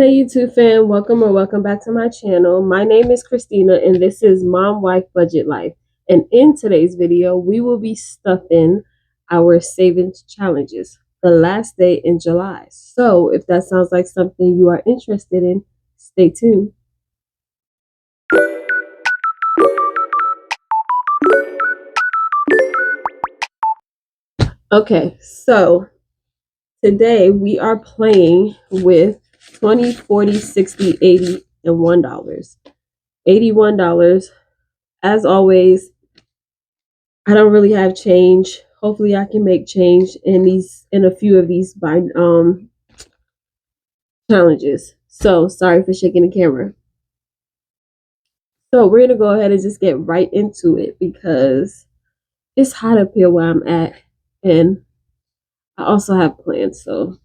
Hey YouTube fam, welcome back to my channel. My name is Christina and this is Mom Wife Budget Life. And in today's video, we will be stuffing our savings challenges, the last day in July. So if that sounds like something you are interested in, stay tuned. Okay, so today we are playing with 20, 40, 60, 80, and $1. $81. As always, I don't really have change. Hopefully I can make change in a few of these challenges. So sorry for shaking the camera. So we're gonna go ahead and just get right into it because it's hot up here where I'm at, and I also have plans. So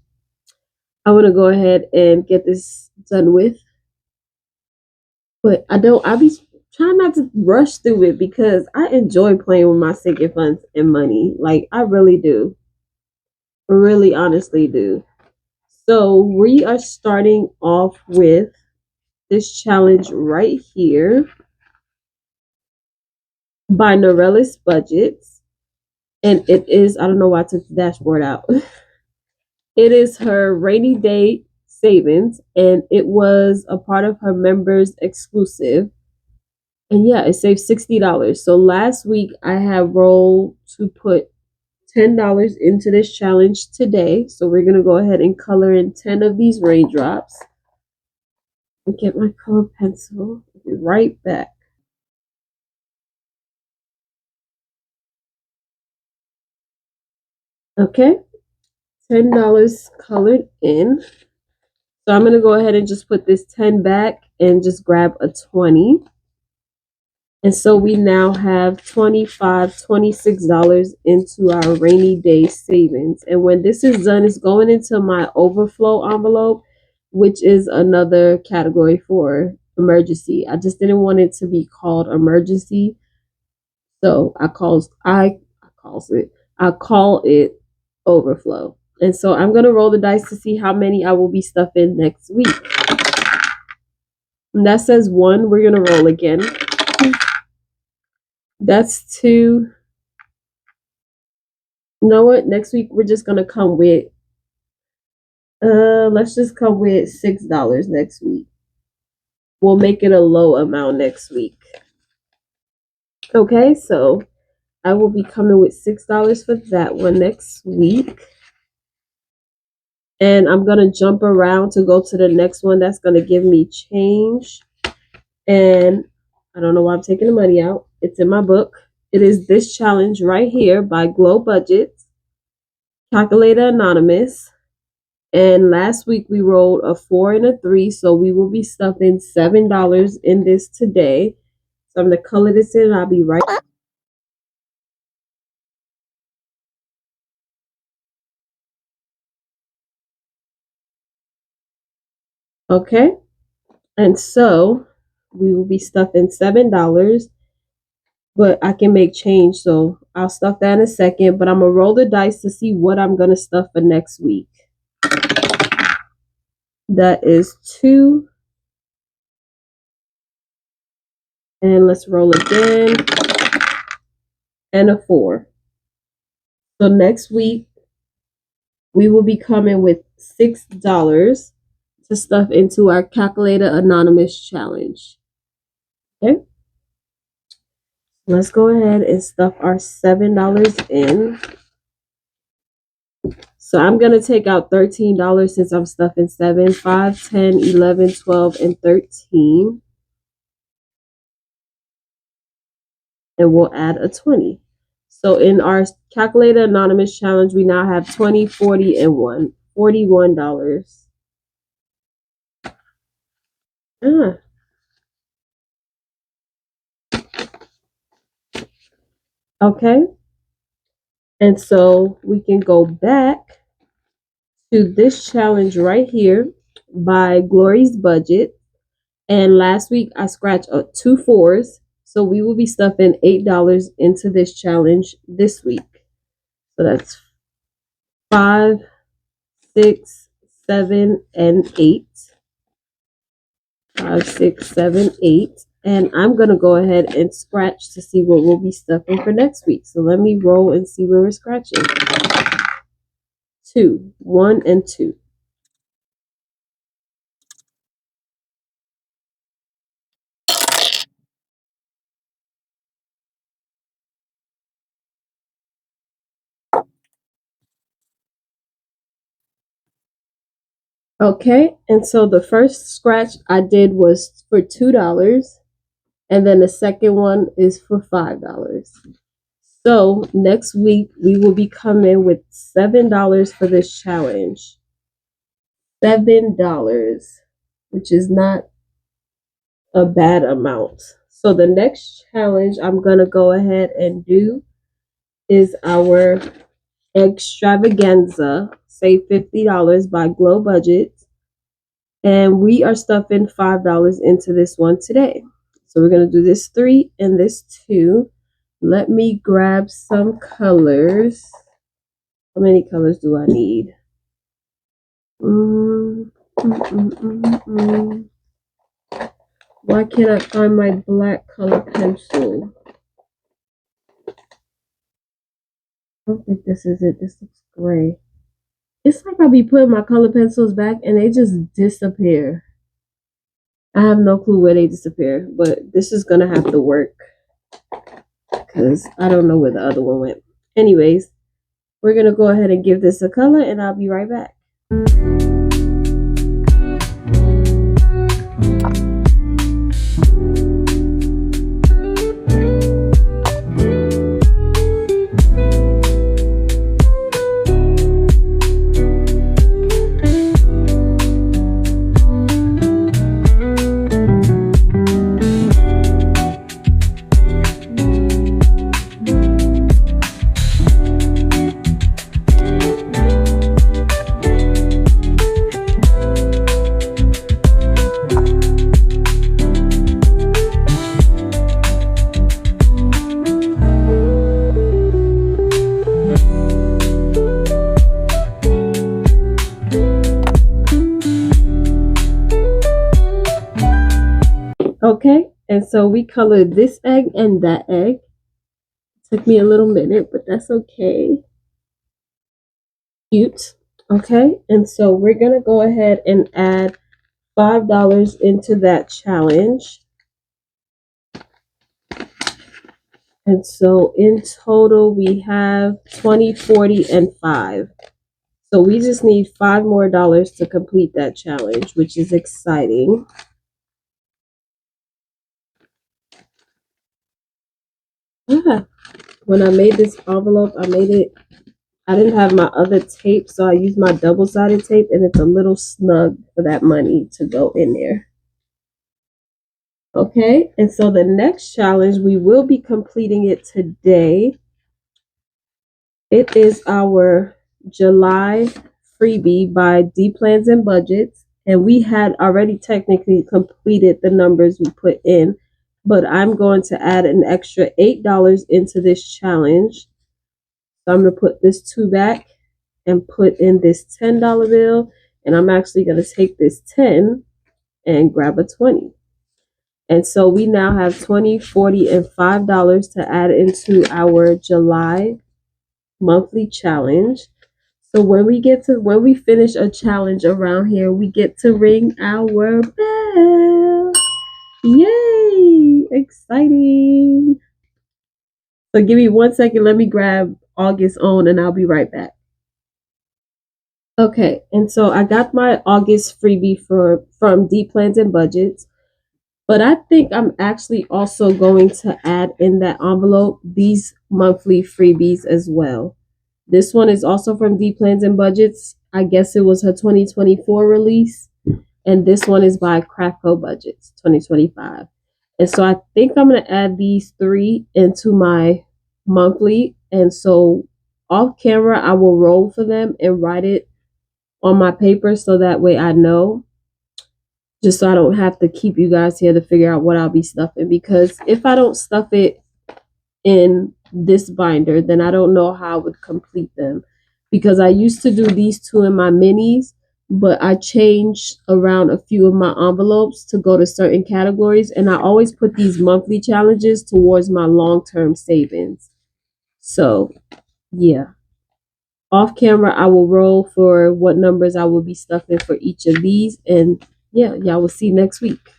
I want to go ahead and get this done with. But I be trying not to rush through it because I enjoy playing with my sinking funds and money. Like I really do. Really honestly do. So we are starting off with this challenge right here by Norellis Budgets. And it is, I don't know why I took the dashboard out. It is her rainy day savings, and it was a part of her members exclusive. And yeah, it saved $60. So last week I had rolled to put $10 into this challenge today. So we're going to go ahead and color in 10 of these raindrops. And get my color pencil. I'll be right back. Okay, $10 colored in. So I'm going to go ahead and just put this 10 back and just grab a 20. And so we now have $25, $26 into our rainy day savings. And when this is done, it's going into my overflow envelope, which is another category for emergency. I just didn't want it to be called emergency. So I call it overflow. And so I'm going to roll the dice to see how many I will be stuffing next week. And that says 1. We're going to roll again. That's 2. You know what? Next week we're just going to come with let's just come with $6 next week. We'll make it a low amount next week. Okay, so I will be coming with $6 for that one next week. And I'm going to jump around to go to the next one that's going to give me change. And I don't know why I'm taking the money out. It's in my book. It is this challenge right here by Glow Budgets, Calculator Anonymous. And last week we rolled a 4 and a 3. So we will be stuffing $7 in this today. So I'm going to color this in. I'll be right back. Okay, and so we will be stuffing $7, but I can make change, so I'll stuff that in a second. But I'm gonna roll the dice to see what I'm gonna stuff for next week. That is 2, and let's roll again, and a 4. So next week we will be coming with $6 to stuff into our Calculator Anonymous challenge. Okay. Let's go ahead and stuff our $7 in. So I'm going to take out $13 since I'm stuffing 7, 5, 10, 11, 12, and 13. And we'll add a 20. So in our Calculator Anonymous challenge, we now have 20, 40, and $41. Okay. And so we can go back to this challenge right here by Glory's Budget. And last week I scratched 2 4s. So we will be stuffing $8 into this challenge this week. So that's 5, 6, 7, and 8. 5, 6, 7, 8. And I'm going to go ahead and scratch to see what we'll be stuffing for next week. So let me roll and see where we're scratching. 2, 1, and 2. Okay, and so the first scratch I did was for $2, and then the second one is for $5. So next week we will be coming with $7 for this challenge. $7, which is not a bad amount. So the next challenge I'm gonna go ahead and do is our extravaganza, save $50 by Glow Budget. And we are stuffing $5 into this one today. So we're going to do this 3 and this 2. Let me grab some colors. How many colors do I need? Why can't I find my black color pencil? I don't think this is it. This looks gray. It's like I be putting my color pencils back and they just disappear. I have no clue where they disappear, but this is going to have to work because I don't know where the other one went. Anyways, we're going to go ahead and give this a color and I'll be right back. Okay, and so we colored this egg and that egg. Took me a little minute, but that's okay. Cute. Okay, and so we're going to go ahead and add $5 into that challenge. And so in total, we have 20, 40, and 5. So we just need $5 more to complete that challenge, which is exciting. When I made this envelope, I didn't have my other tape, so I used my double-sided tape, and it's a little snug for that money to go in there. Okay, and so the next challenge, we will be completing it today. It is our July freebie by D Plans and Budgets, and we had already technically completed the numbers we put in, but I'm going to add an extra $8 into this challenge. So I'm going to put this 2 back and put in this $10 bill, and I'm actually going to take this 10 and grab a 20. And so we now have 20, 40, and $5 to add into our July monthly challenge. So when we finish a challenge around here, we get to ring our bell. Yay! Exciting. So give me 1 second. Let me grab August on and I'll be right back. Okay, and so I got my August freebie from D Plans and Budgets. But I think I'm actually also going to add in that envelope these monthly freebies as well. This one is also from D Plans and Budgets. I guess it was her 2024 release. And this one is by Craftco Budgets 2025. And so I think I'm going to add these 3 into my monthly. And so off camera, I will roll for them and write it on my paper so that way I know. Just so I don't have to keep you guys here to figure out what I'll be stuffing. Because if I don't stuff it in this binder, then I don't know how I would complete them. Because I used to do these 2 in my minis, but I changed around a few of my envelopes to go to certain categories, and I always put these monthly challenges towards my long-term savings. So, yeah. Off camera, I will roll for what numbers I will be stuffing for each of these, and yeah, y'all will see next week.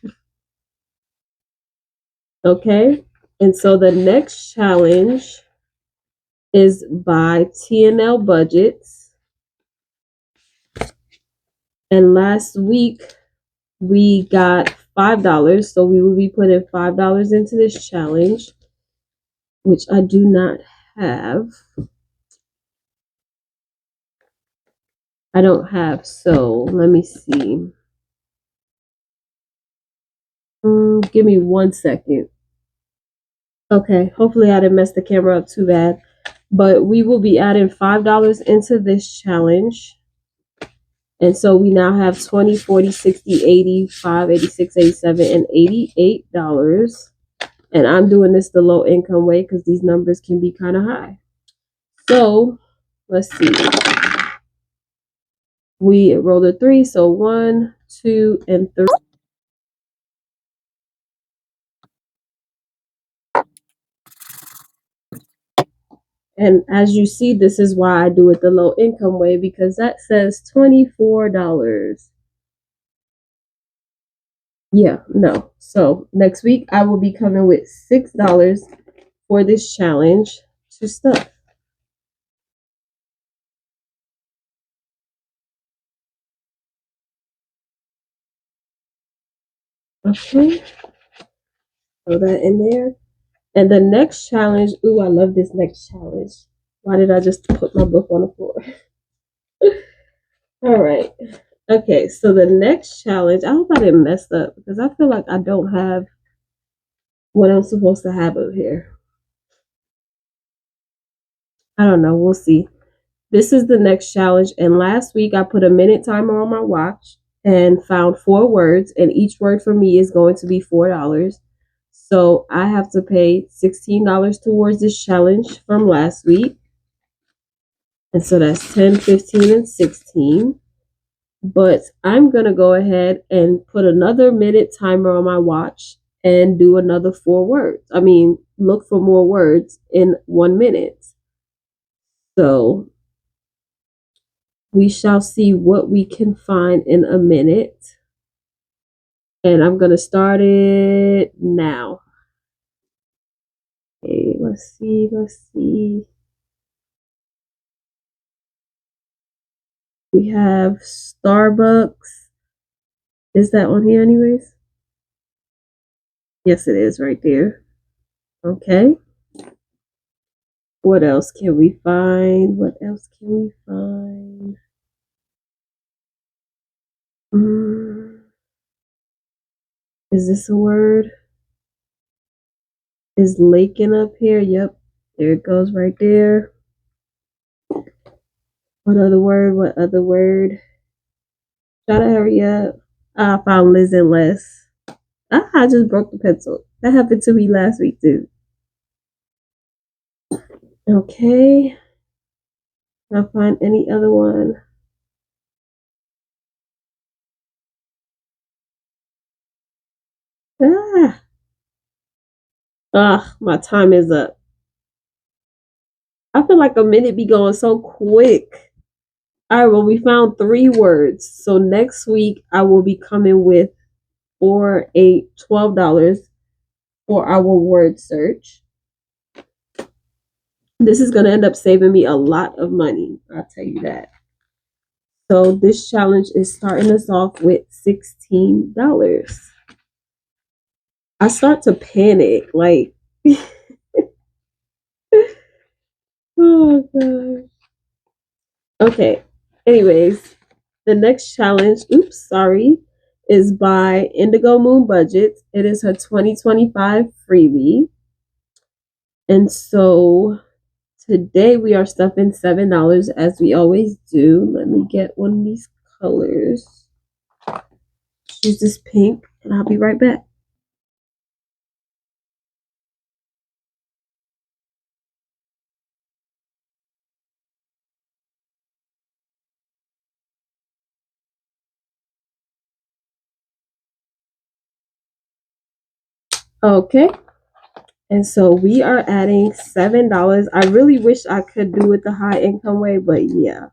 Okay? And so the next challenge is by TNL Budgets. And last week we got $5, so we will be putting $5 into this challenge, which I do not have. I don't have, so let me see. Give me 1 second. Okay, hopefully I didn't mess the camera up too bad. But we will be adding $5 into this challenge. And so we now have 20, 40, 60, 80, 5, 86, 87, and $88. And I'm doing this the low income way because these numbers can be kind of high. So let's see. We rolled a 3, so 1, 2, and 3. And as you see, this is why I do it the low income way, because that says $24. Yeah, no. So next week I will be coming with $6 for this challenge to stuff. Okay, throw that in there. And the next challenge, ooh, I love this next challenge. Why did I just put my book on the floor? All right. Okay, so the next challenge, I hope I didn't mess up because I feel like I don't have what I'm supposed to have up here. I don't know. We'll see. This is the next challenge. And last week I put a minute timer on my watch and found 4 words, and each word for me is going to be $4. So I have to pay $16 towards this challenge from last week. And so that's 10, 15, and 16. But I'm going to go ahead and put another minute timer on my watch and do another 4 words. I mean, look for more words in 1 minute. So we shall see what we can find in a minute. And I'm going to start it now. Okay, let's see. We have Starbucks. Is that on here anyways? Yes, it is right there. Okay. What else can we find? Is this a word? Is Lakin up here? Yep. There it goes right there. What other word? Try to hurry up. I found Liz and Les. I just broke the pencil. That happened to me last week too. Okay. Can I find any other one? Ah. My time is up. I feel like a minute be going so quick. All right, well, we found 3 words. So next week I will be coming with 4, 8, $12 for our word search. This is gonna end up saving me a lot of money. I'll tell you that. So this challenge is starting us off with $16. I start to panic, like oh god. Okay. Anyways, the next challenge, is by Indigo Moon Budget. It is her 2025 freebie. And so today we are stuffing $7 as we always do. Let me get one of these colors. Choose this pink, and I'll be right back. Okay. And so we are adding $7. I really wish I could do it the high income way, but yeah,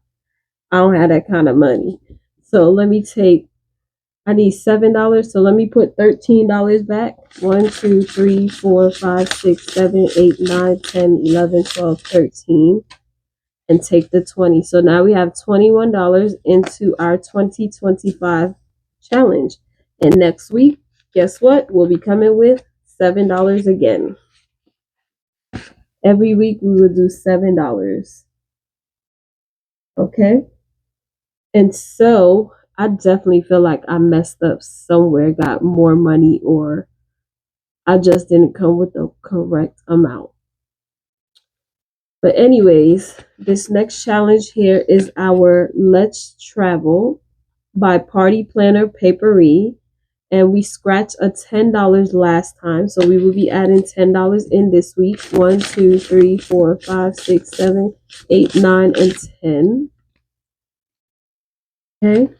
I don't have that kind of money. So let me take, I need $7. So let me put $13 back. 1, 2, 3, 4, 5, 6, 7, 8, 9, 10, 11, 12, 13. And take the 20. So now we have $21 into our 2025 challenge. And next week, guess what? We'll be coming with $7 again. Every week we will do $7. Okay? And so I definitely feel like I messed up somewhere, got more money, or I just didn't come with the correct amount. But anyways, this next challenge here is our Let's Travel by Party Planner Papery. And we scratched a $10 last time. So we will be adding $10 in this week. 1, 2, 3, 4, 5, 6, 7, 8, 9, and 10. Okay.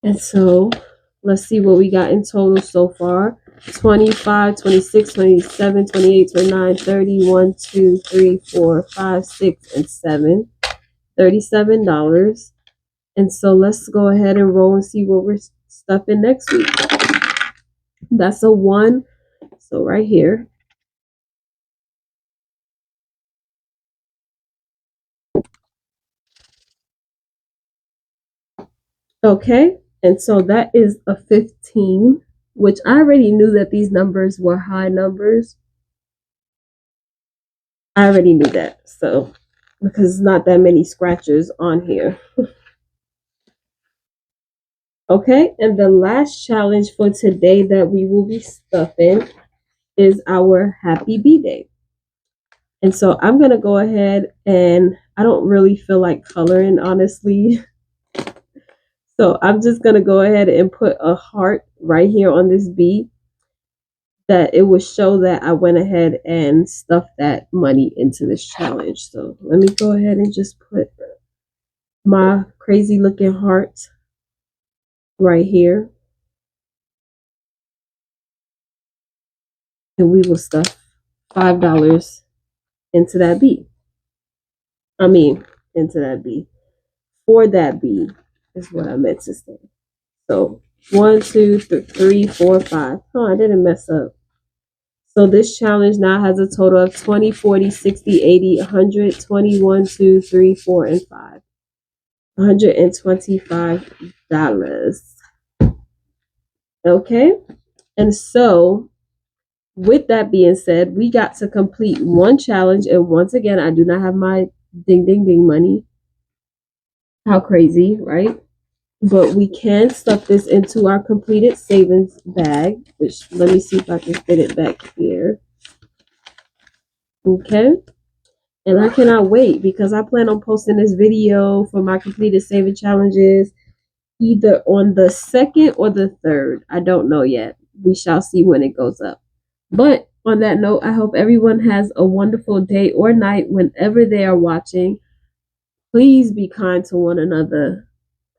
And so let's see what we got in total so far. 25, 26, 27, 28, 29, 30, 1, 2, 3, 4, 5, 6, and 7. $37. And so let's go ahead and roll and see what we're stuffing next week. That's a 1. So right here. Okay. And so that is a 15, which I already knew that these numbers were high numbers. I already knew that. So, because not that many scratchers on here. Okay. And the last challenge for today that we will be stuffing is our Happy B-Day. And so I'm going to go ahead, and I don't really feel like coloring, honestly. So I'm just going to go ahead and put a heart right here on this B, that it will show that I went ahead and stuffed that money into this challenge. So let me go ahead and just put my crazy looking heart right here. And we will stuff $5 into that B. Into that B. For that B is what I meant to say. So 1, 2, 3, 4, 5. Oh, I didn't mess up. So this challenge now has a total of 20, 40, 60, 80, 100, 21, 2, 3, 4, and 5. $125. Okay. And so with that being said, we got to complete one challenge. And once again, I do not have my ding, ding, ding money. How crazy, right? But we can stuff this into our completed savings bag, which let me see if I can fit it back here. Okay. And I cannot wait because I plan on posting this video for my completed saving challenges either on the 2nd or the 3rd. I don't know yet. We shall see when it goes up. But on that note, I hope everyone has a wonderful day or night whenever they are watching. Please be kind to one another.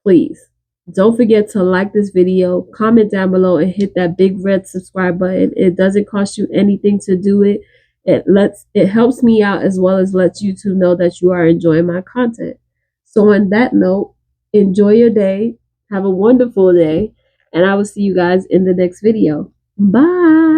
Please. Don't forget to like this video, comment down below, and hit that big red subscribe button. It doesn't cost you anything to do it. It helps me out as well as lets YouTube know that you are enjoying my content. So on that note, enjoy your day. Have a wonderful day. And I will see you guys in the next video. Bye.